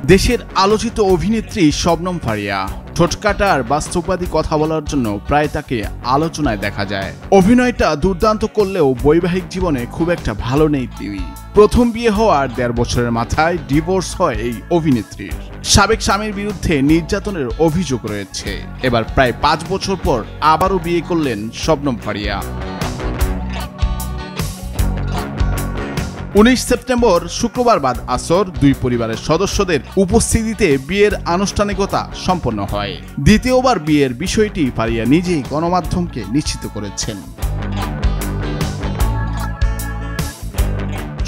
দেশের আলোচিত অভিনেত্রী শবনম ফারিয়া ঠোঁটকাটার বাস্তববাদী কথা বলার জন্য প্রায় তাকে আলোচনায় দেখা যায়। অভিনয়টা দুর্দান্ত করলেও বৈবাহিক জীবনে খুব একটা ভালো নেই তিনি। প্রথম বিয়ে হওয়ার 1.5 বছরের মাথায় ডিভোর্স হয় এই অভিনেত্রীর। সাবেক স্বামীর বিরুদ্ধে নির্যাতনের অভিযোগ রয়েছে। এবার প্রায় 5 বছর পর আবারও বিয়ে করলেন শবনম ফারিয়া। 19 সেপ্টেম্বর শুক্রবার বাদ আসর দুই পরিবারের সদস্যদের উপস্থিতিতে বিয়ের আনুষ্ঠানিকতা সম্পন্ন হয়। দ্বিতীয়বার বিয়ের বিষয়টি ফারিয়া নিজেই গণমাধ্যমকে নিশ্চিত করেছেন।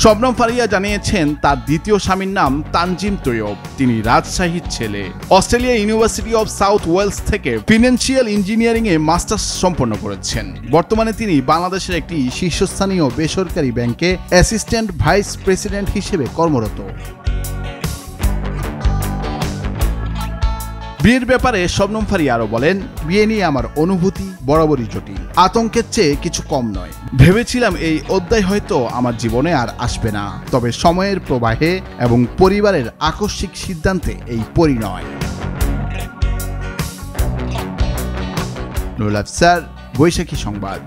শবনম ফারিয়া জানিয়েছেন তার দ্বিতীয় স্বামীর নাম তানজিম তৈয়ব। তিনি রাজশাহীর ছেলে। Australia university of south Wales থেকে ফিনান্সিয়াল ইঞ্জিনিয়ারিং এ মাস্টার্স সম্পন্ন করেছেন। বর্তমানে তিনি বাংলাদেশের একটি শীর্ষস্থানীয় বেসরকারি ব্যাংকে অ্যাসিস্ট্যান্ট ভাইস প্রেসিডেন্ট হিসেবে কর্মরত। বিয়ের ব্যাপারে শবনম ফারিয়া আরো বলেন, বিয়ে নিয়ে আমার অনুভূতি বরাবরই জটিল। আতঙ্কের চেয়ে কিছু কম নয়। ভেবেছিলাম এই অধ্যায় হয়তো আমার জীবনে আর আসবে না, তবে সময়ের প্রবাহে এবং পরিবারের আকস্মিক সিদ্ধান্তে এই পরিণয়। নুরুল আফসার, বৈশাখী সংবাদ।